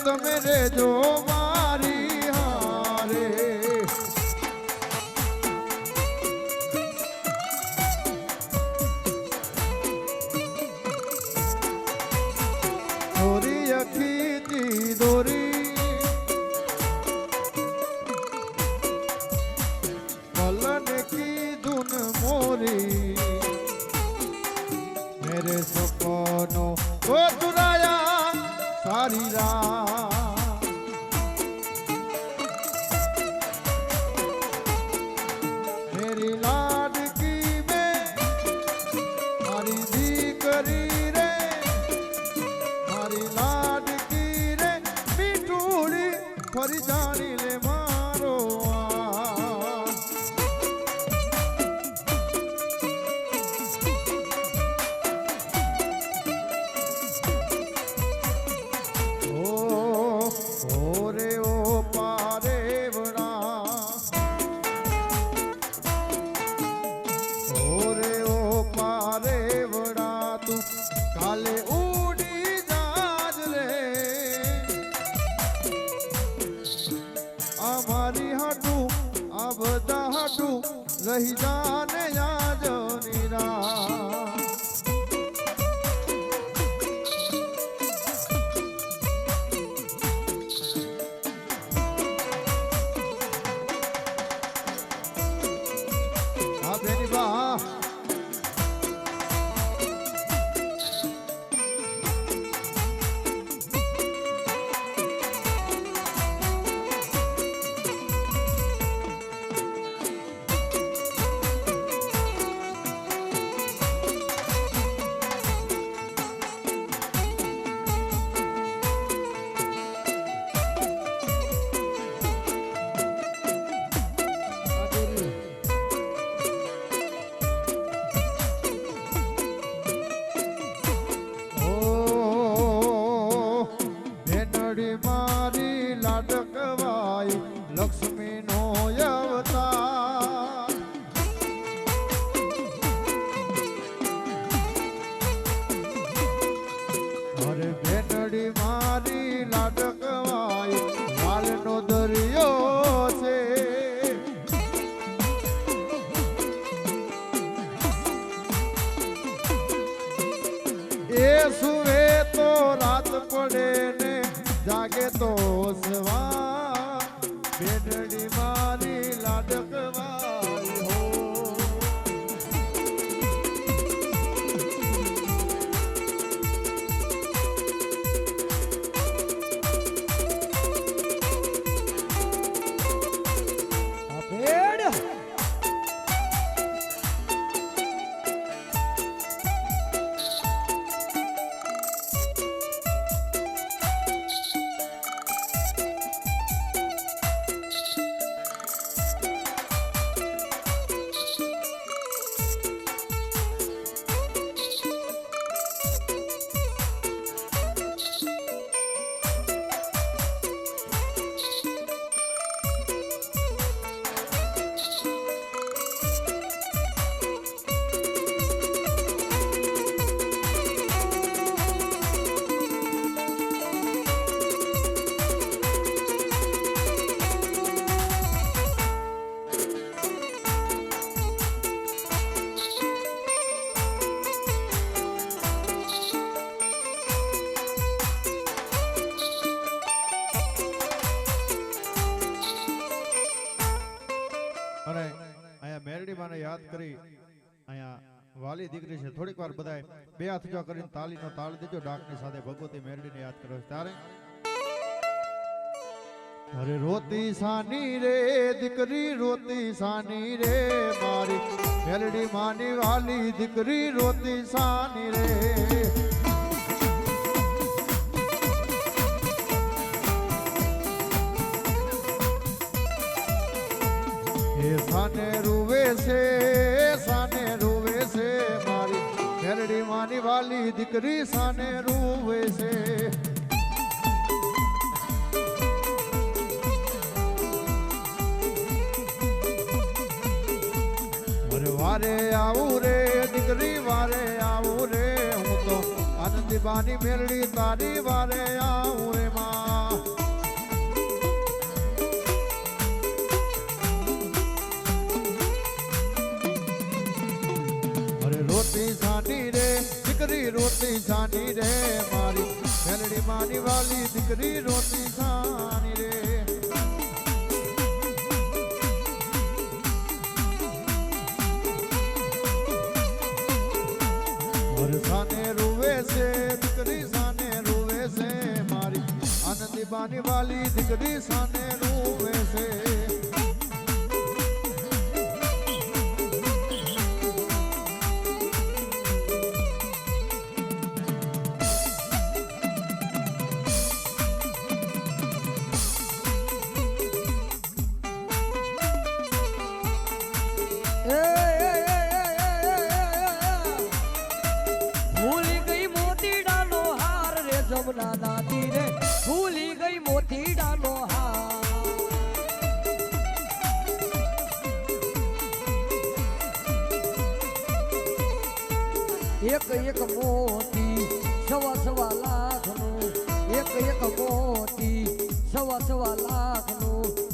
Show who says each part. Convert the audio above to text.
Speaker 1: તમે રેજો મારી હારે દોરી અખીથી દોરી પલન કી ધૂન મોરી मेरे सपनों को चुराया सारी रात मेरी लाडकी में मारी दीकरी रे मारी लाडकी रे मीठूड़ी फरी जानी ले मारो કાલે ઉડી જાજ રે અમારી હાટું આ બધા હાટું રહી જાને યાદ નિરા હા બેની બા મારી લાડકવાઈ લક્ષ્મી નો અવતાર અરે ભેનડી મારી લાડકવાઈ લાલ નો દરિયો છે એ સુવે તો રાત પડે ને જાગે તો સવા બેનડી મારી લાડકવાઈ હો મેરડી માને યાદ કરી અહીંયા વાલી દીકરી છે થોડીક વાર બધાય બે હાથ જો કરીને તાલીનો તાળ દેજો ડાકની સાથે ભગવતી મેરડીને યાદ કરો ત્યારે અરે રોતી સાની રે દીકરી રોતી સાની રે મારી મેરડી માની વાલી દીકરી રોતી સાની રે સાને રૂવે છે મારી મેરડી માની વાલી દીકરી સાને રૂવે છે વારે આવું રે દીકરી વારે આવું રે હું તો આનંદ દીવાની મેલડી તારી વારે આવું રે માં અરે રોતી સાની રે દીકરી રોતી સાની રે મારી મેલડી માની વાલી દીકરી રોતી સાની રે સાને રૂવે છે દીકરી સાને રૂવે છે મારી આનંદી બાની વાલી દીકરી સાને રૂવે છે
Speaker 2: જમના નાતી રે ભૂલી ગઈ મોતીડાનો હાર એક એક મોતી સવા લાખનું એક એક મોતી સવા લાખનું